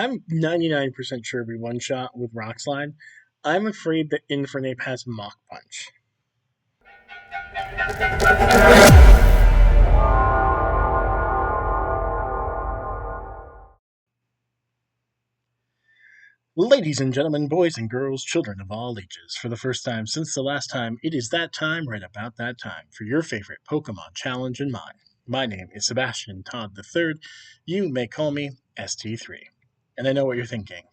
I'm 99% sure we one shot with Rock Slide. I'm afraid that Infernape has Mach Punch. Ladies and gentlemen, boys and girls, children of all ages, for the first time since the last time, it is that time, right about that time, for your favorite Pokemon challenge and mine. My name is Sebastian Todd III. You may call me ST3. And I know what you're thinking.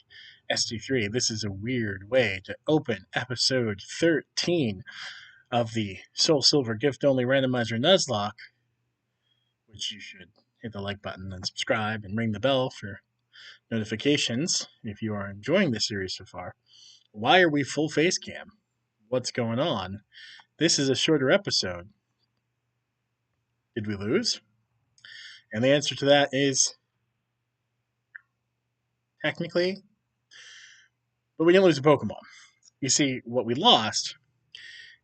ST3, this is a weird way to open episode 13 of the SoulSilver gift only randomizer Nuzlocke, which you should hit the like button and subscribe and ring the bell for notifications if you are enjoying the series so far. Why are we full face cam? What's going on? This is a shorter episode. Did we lose? And the answer to that is technically, but we didn't lose a Pokemon. You see, what we lost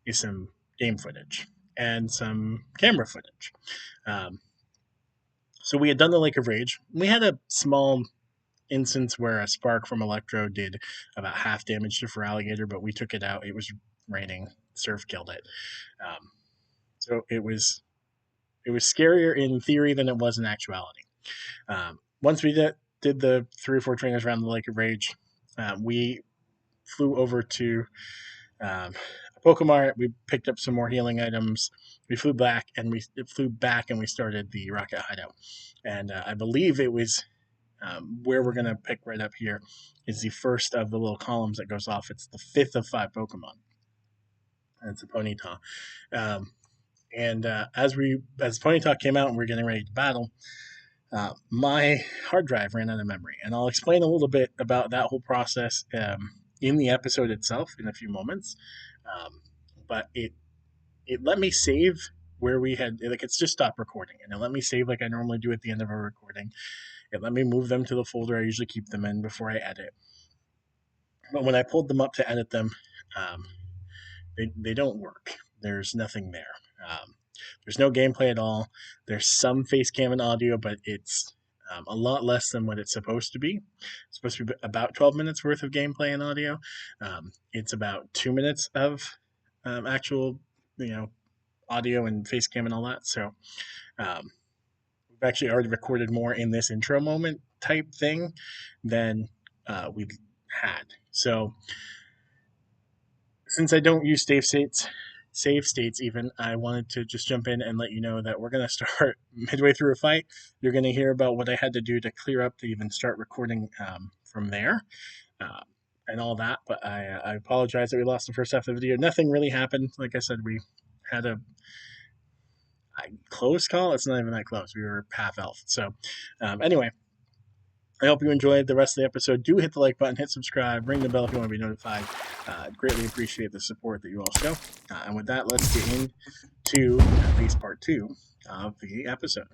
is some game footage and some camera footage. So we had done the Lake of Rage. We had a small instance where a spark from Electro did about half damage to Feraligatr, but we took it out. It was raining. Surf killed it. So it was scarier in theory than it was in actuality. Once we did the 3 or 4 trainers around the Lake of Rage, we flew over to Pokemart. We picked up some more healing items. We flew back and we started the Rocket Hideout. And I believe it was where we're going to pick right up here is the first of the little columns that goes off. It's the 5th of 5 Pokemon. And it's a Ponyta. As Ponyta came out and we are getting ready to battle, my hard drive ran out of memory. And I'll explain a little bit about that whole process in the episode itself in a few moments. But it let me save where we had, like, it's just stopped recording. And it let me save like I normally do at the end of a recording. It let me move them to the folder I usually keep them in before I edit. But when I pulled them up to edit them, they don't work. There's nothing there. There's no gameplay at all. There's some face cam and audio, but it's a lot less than what it's supposed to be. It's supposed to be about 12 minutes worth of gameplay and audio. It's about 2 minutes of actual, audio and face cam and all that. So we've actually already recorded more in this intro moment type thing than we've had. So since I don't use save states even, I wanted to just jump in and let you know that we're going to start midway through a fight. You're going to hear about what I had to do to clear up to even start recording from there and all that. But I apologize that we lost the first half of the video. Nothing really happened. Like I said, we had a close call. It's not even that close. We were half elf. So anyway, I hope you enjoyed the rest of the episode. Do hit the like button, hit subscribe, ring the bell if you want to be notified. Greatly appreciate the support that you all show. And with that, let's get into at least part 2 of the episode.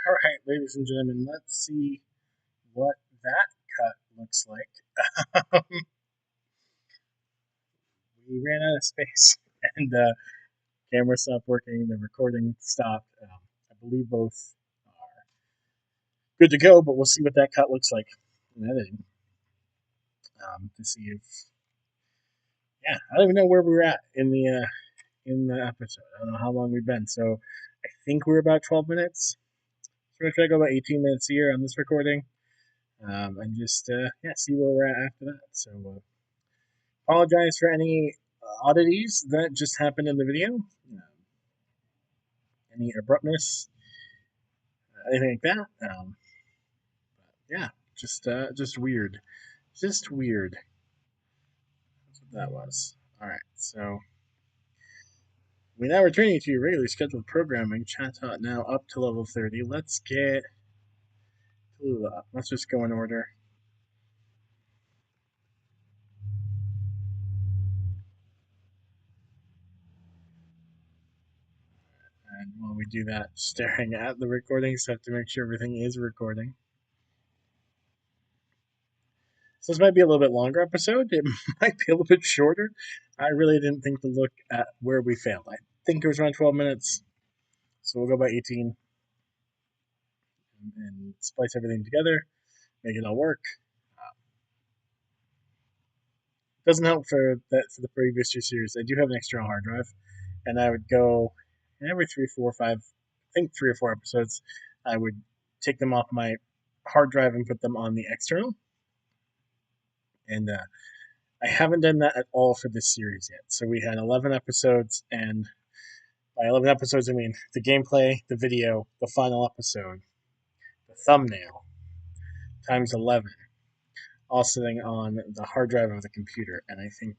All right, ladies and gentlemen, let's see what that cut looks like. We ran out of space, and camera stopped working. The recording stopped. I believe both are good to go, but we'll see what that cut looks like in editing to see if. Yeah, I don't even know where we were at in the episode. I don't know how long we've been. So I think we're about 12 minutes. So we're going to try to go about 18 minutes here on this recording. And just see where we're at after that. So apologize for any oddities that just happened in the video. Any abruptness, anything like that. Yeah, just weird. Just weird. That's what that was. Alright, so we now returning to your regularly scheduled programming. Chatot now up to level 30. Let's get Tallulah up. Let's just go in order. And while we do that, staring at the recording, so I have to make sure everything is recording. So this might be a little bit longer episode. It might be a little bit shorter. I really didn't think to look at where we failed. I think it was around 12 minutes. So we'll go by 18 and splice everything together, make it all work. Doesn't help for that for the previous two series. I do have an external hard drive, and I would go every 3, 4, 5, I think 3 or 4 episodes. I would take them off my hard drive and put them on the external. And I haven't done that at all for this series yet. So we had 11 episodes, and by 11 episodes, I mean the gameplay, the video, the final episode, the thumbnail, times 11, all sitting on the hard drive of the computer. And I think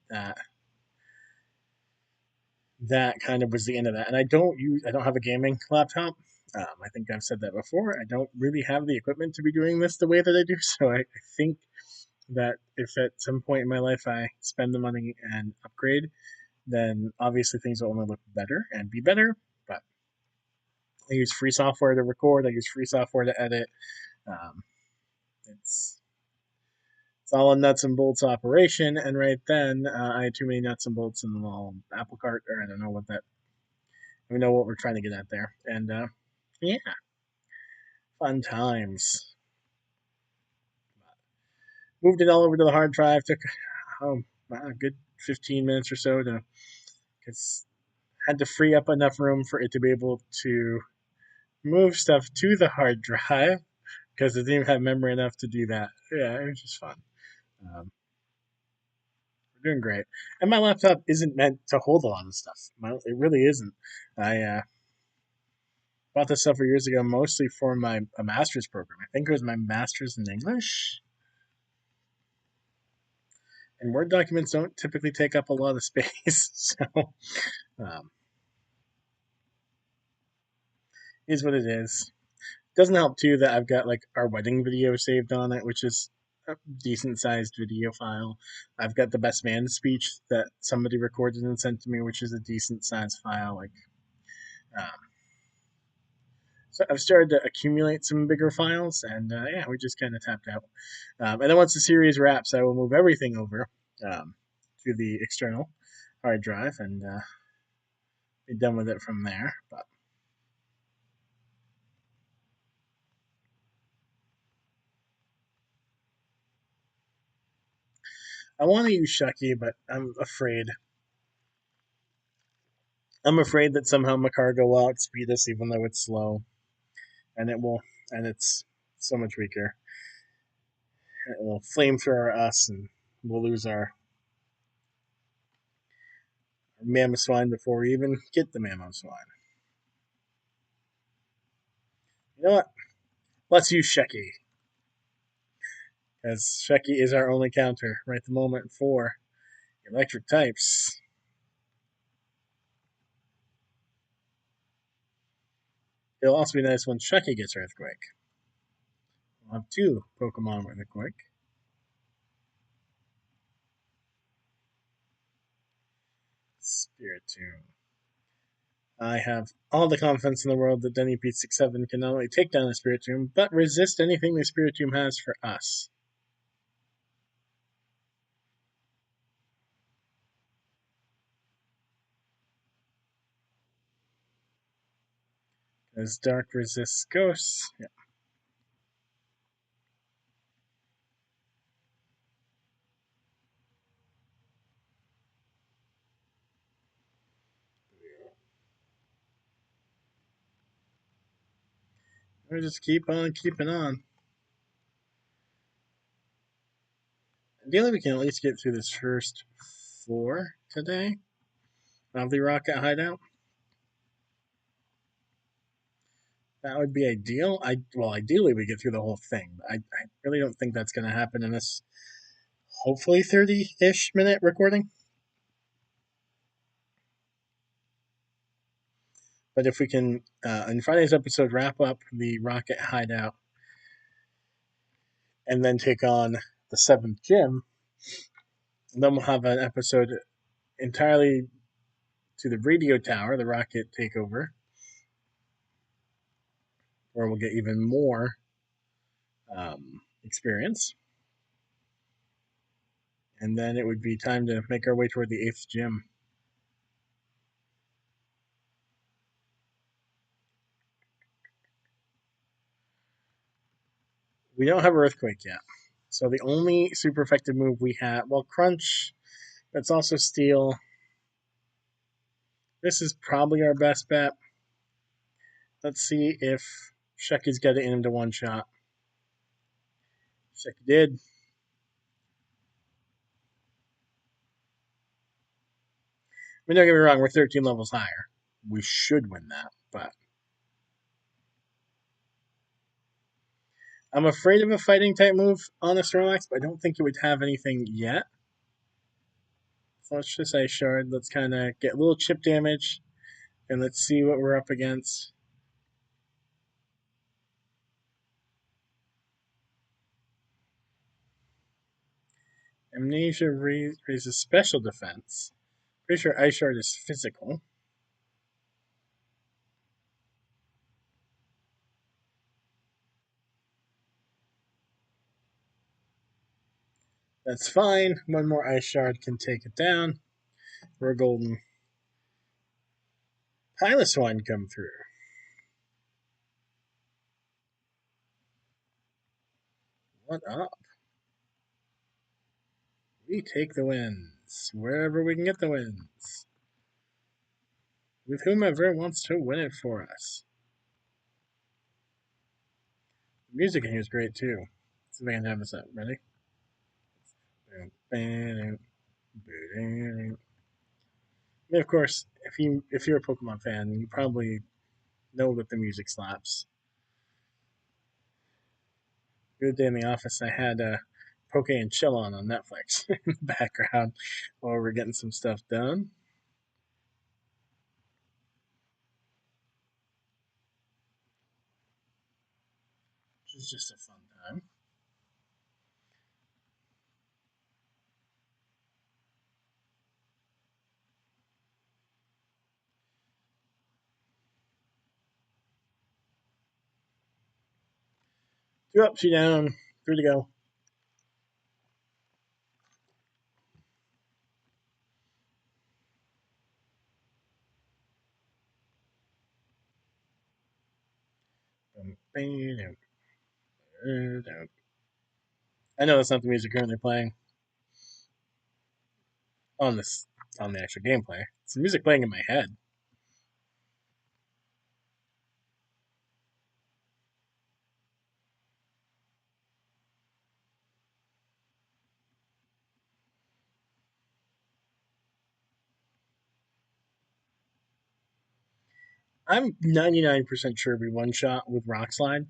that kind of was the end of that. And I don't have a gaming laptop. I think I've said that before. I don't really have the equipment to be doing this the way that I do. So I think that if at some point in my life I spend the money and upgrade, then obviously things will only look better and be better. But I use free software to record. I use free software to edit. Um, it's it's all a nuts and bolts operation. And right then, I had too many nuts and bolts in the little apple cart, or I don't know what that. We know what we're trying to get at there. And yeah, fun times. Moved it all over to the hard drive. Took a good 15 minutes or so to, because had to free up enough room for it to be able to move stuff to the hard drive because it didn't even have memory enough to do that. Yeah, it was just fun. Um, we're doing great, and my laptop isn't meant to hold a lot of stuff. It really isn't. I bought this several years ago, mostly for my a master's program. I think it was my master's in English. And Word documents don't typically take up a lot of space, so um, is what it is. Doesn't help too that I've got like our wedding video saved on it, which is a decent sized video file. I've got the best man speech that somebody recorded and sent to me, which is a decent sized file. Um, so I've started to accumulate some bigger files, and yeah, we just kind of tapped out. And then once the series wraps, I will move everything over um, to the external hard drive and be done with it from there. But I want to use Shucky, but I'm afraid. I'm afraid that somehow Macargo will outspeed us, even though it's slow, and it will, and it's so much weaker. It will flamethrower us, and we'll lose our mammoth swine before we even get the mammoth swine. You know what? Let's use Shucky, as Shucky is our only counter right at the moment for electric types. It'll also be nice when Shucky gets Earthquake. We'll have 2 Pokemon with Earthquake. Spiritomb. I have all the confidence in the world that Denny P67 can not only take down the Spiritomb, but resist anything the Spiritomb has for us. As Dark resists Ghosts. Yeah. We just keep on keeping on. Ideally, we can at least get through this first floor today of the Rocket Hideout. That would be ideal. Ideally, we get through the whole thing. I really don't think that's going to happen in this hopefully 30-ish minute recording. But if we can, in Friday's episode, wrap up the Rocket Hideout and then take on the 7th gym, then we'll have an episode entirely to the radio tower, the rocket takeover, where we'll get even more experience. And then it would be time to make our way toward the 8th gym. We don't have Earthquake yet. So the only super effective move we have, well, Crunch, that's also Steel. This is probably our best bet. Let's see if Shucky's got it in him to one shot. Shucky did. I mean, don't get me wrong, we're 13 levels higher. We should win that, but I'm afraid of a fighting type move on the Snorlax, but I don't think it would have anything yet. So let's just Ice Shard. Let's kind of get a little chip damage, and let's see what we're up against. Amnesia raises special defense. Pretty sure Ice Shard is physical. That's fine. One more Ice Shard can take it down. We're golden. Piloswine come through. What up? We take the wins. Wherever we can get the wins. With whomever wants to win it for us. The music in here is great too. Let's see if I can have this up. Ready? I mean, of course, if you're a Pokemon fan, you probably know that the music slaps. The other day in the office, I had Poke and Chill on Netflix in the background while we're getting some stuff done. Which is just a fun time. Two up, two down, three to go. I know that's not the music currently playing on this on the actual gameplay. It's the music playing in my head. I'm 99% sure we one shot with Rock Slide.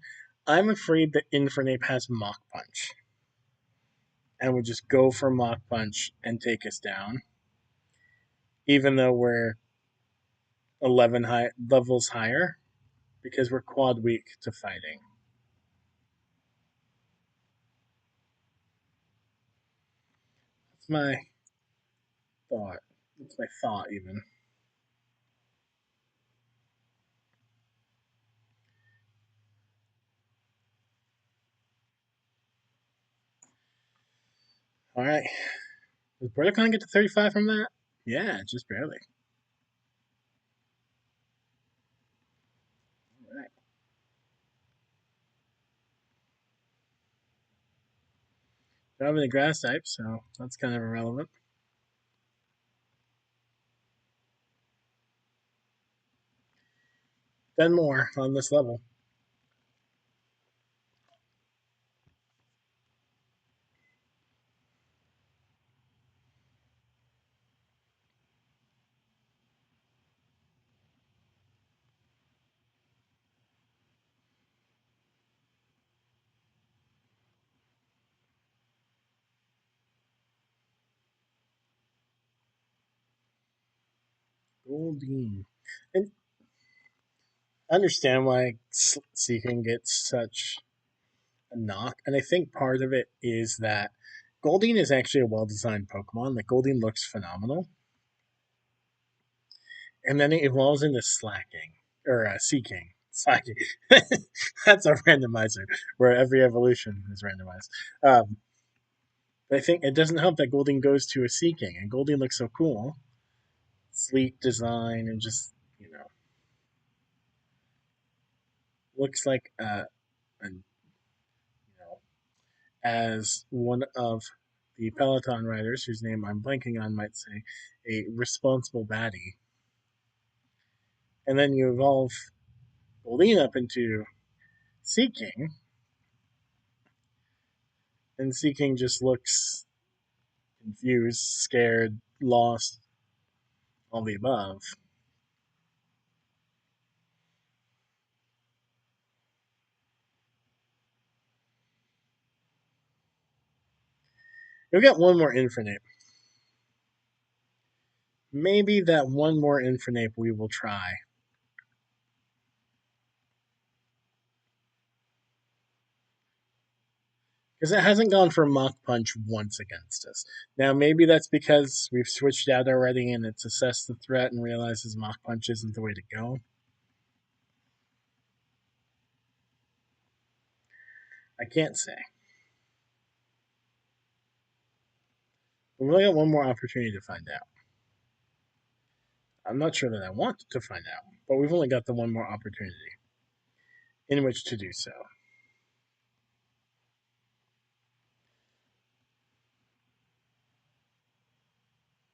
I'm afraid that Infernape has Mach Punch and would just go for Mach Punch and take us down, even though we're 11 levels higher because we're quad weak to fighting. That's my thought. That's my thought, even. All right. Does Bordercon get to 35 from that? Yeah, just barely. All right. Don't have any grass type, so that's kind of irrelevant. 10 more on this level. Goldeen. And I understand why Seeking gets such a knock, and I think part of it is that Goldeen is actually a well-designed Pokemon. Like Goldeen looks phenomenal, and then it evolves into Slacking or Seeking. Slacking. That's a randomizer where every evolution is randomized. Um, But I think it doesn't help that Golding goes to a Seeking, and Golding looks so cool. Sleek design and just, looks like as one of the Peloton riders, whose name I'm blanking on, might say, a responsible baddie. And then you evolve Goldeen up into Seeking, and Seeking just looks confused, scared, lost, all the above. We've got one more Infernape. Maybe that one more Infernape we will try. Because it hasn't gone for Mach Punch once against us. Now, maybe that's because we've switched out already and it's assessed the threat and realizes Mach Punch isn't the way to go. I can't say. We've only got one more opportunity to find out. I'm not sure that I want to find out, but we've only got the one more opportunity in which to do so.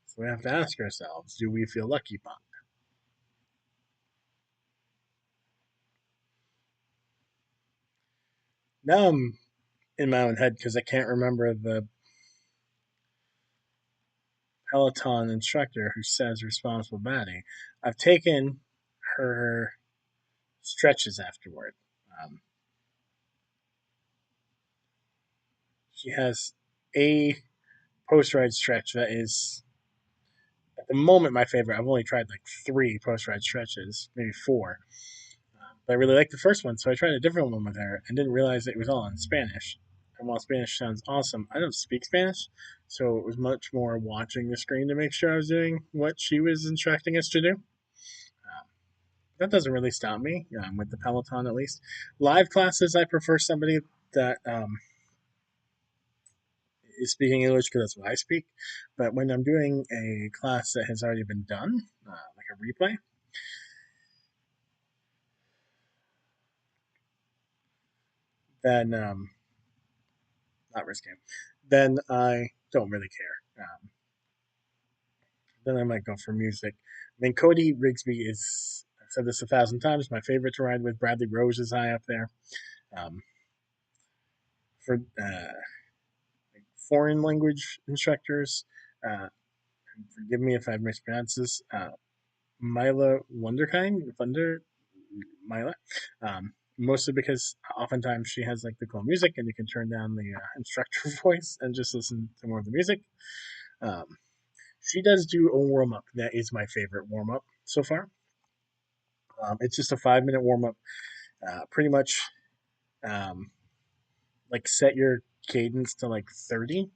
So we have to ask ourselves, do we feel lucky, Bob? Now I'm in my own head because I can't remember the Peloton instructor who says responsible batting. I've taken her stretches afterward. Um, she has a post ride stretch that is at the moment my favorite. I've only tried like three post ride stretches, maybe four. But I really liked the first one, so I tried a different one with her and didn't realize it was all in Spanish. And while Spanish sounds awesome, I don't speak Spanish, so it was much more watching the screen to make sure I was doing what she was instructing us to do. That doesn't really stop me, with the Peloton at least. Live classes, I prefer somebody that is speaking English because that's what I speak. But when I'm doing a class that has already been done, like a replay, then not risky. Then I don't really care. Then I might go for music. I mean, Cody Rigsby is, I've said this 1,000 times, my favorite to ride with. Bradley Rose is high up there. Um, for foreign language instructors, uh, forgive me if I mispronounce this, Mila Mila, mostly because oftentimes she has like the cool music and you can turn down the instructor voice and just listen to more of the music. Um, she does do a warm up that is my favorite warm up so far. It's just a 5 minute warm up, pretty much um, like set your cadence to like 30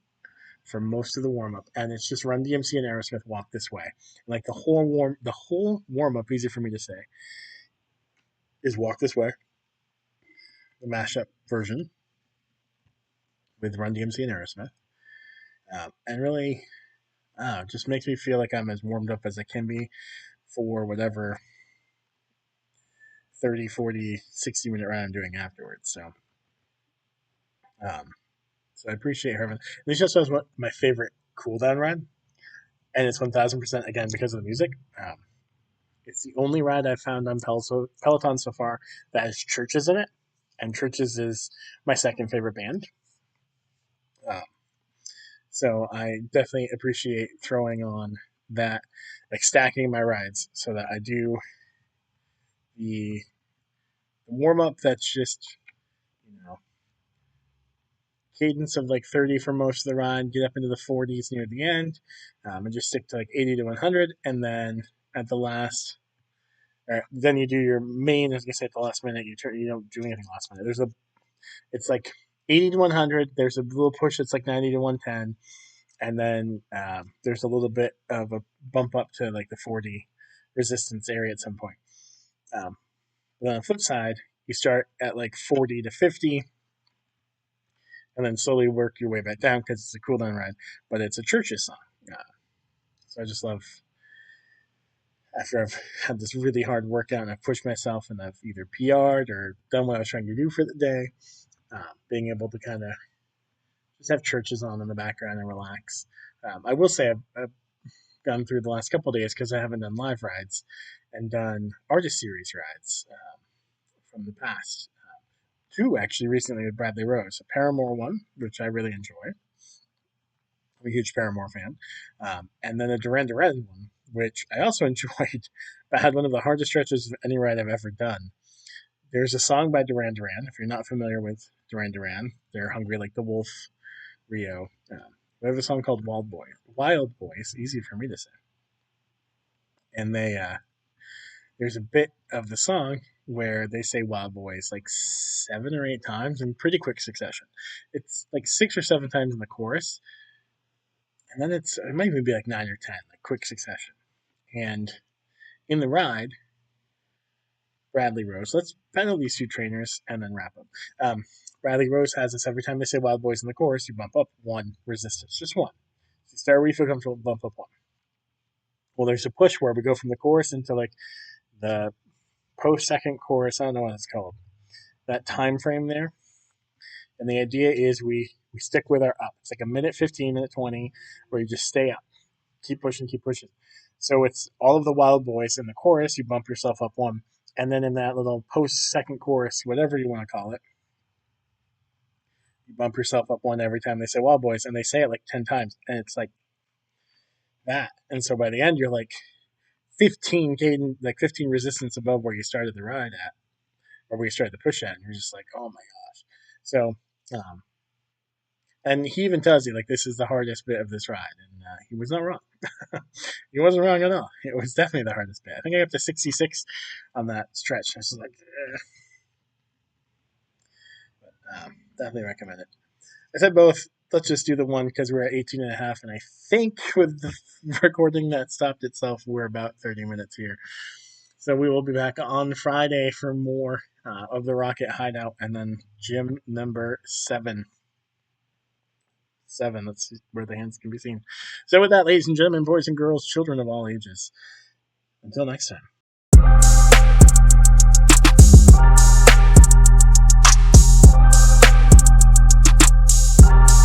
for most of the warm up, and it's just Run DMC and Aerosmith Walk This Way. Like the whole warm up, easy for me to say, is Walk This Way, the mashup version with Run DMC and Aerosmith, and really, it just makes me feel like I'm as warmed up as I can be for whatever 30, 40, 60 minute run I'm doing afterwards. Um, so I appreciate her. And this just was what my favorite cooldown run, and it's 1,000% again because of the music. It's the only ride I've found on Peloton so far that has Churches in it, and Churches is my second favorite band. Uh, so I definitely appreciate throwing on that, like stacking my rides so that I do the warm up that's just, you know, cadence of like 30 for most of the ride, get up into the 40s near the end, and just stick to like 80 to 100. And then at the last, then you do your main, as I say, at the last minute, you don't do anything last minute. It's like 80 to 100. There's a little push that's like 90 to 110. And then there's a little bit of a bump up to like the 40 resistance area at some point. But on the flip side, you start at like 40 to 50, and then slowly work your way back down because it's a cool down ride. But it's a Churches song. So I just love, after I've had this really hard workout and I've pushed myself and I've either PR'd or done what I was trying to do for the day, being able to kind of just have Churches on in the background and relax. I will say I've gone through the last couple of days because I haven't done live rides and done artist series rides from the past. Two actually recently with Bradley Rose, a Paramore one, which I really enjoy. I'm a huge Paramore fan, and then a Duran Duran one, which I also enjoyed, but had one of the hardest stretches of any ride I've ever done. There's a song by Duran Duran. If you're not familiar with Duran Duran, they're Hungry Like the Wolf, Rio. They have a song called Wild Boy. Wild Boy. It's easy for me to say. And there's a bit of the song where they say Wild Boys like 7 or 8 times in pretty quick succession. It's like 6 or 7 times in the chorus, and then it might even be like 9 or 10, like quick succession. And in the ride, Bradley Rose. Let's panel these two trainers and then wrap up. Bradley Rose has this every time they say Wild Boys in the chorus, you bump up one resistance, just one. So you start where you feel comfortable, bump up one. Well, there's a push where we go from the chorus into like the post second chorus. I don't know what it's called. That time frame there. And the idea is we stick with our up. It's like a minute 15, minute 20, where you just stay up. Keep pushing, keep pushing. So it's all of the Wild Boys in the chorus, you bump yourself up one. And then in that little post second chorus, whatever you want to call it, you bump yourself up one every time they say Wild Boys, and they say it like 10 times. And it's like that. And so by the end, you're like 15 resistance above where you started the ride at, or where you started the push at. And you're just like, oh my gosh. So, um, and he even tells you, like, this is the hardest bit of this ride. And he was not wrong. He wasn't wrong at all. It was definitely the hardest bit. I think I got up to 66 on that stretch. I was just like, definitely recommend it. I said both. Let's just do the one because we're at 18 and a half. And I think with the recording that stopped itself, we're about 30 minutes here. So we will be back on Friday for more of the Rocket Hideout and then gym number 7. That's where the hands can be seen. So with that, ladies and gentlemen, boys and girls, children of all ages, until next time.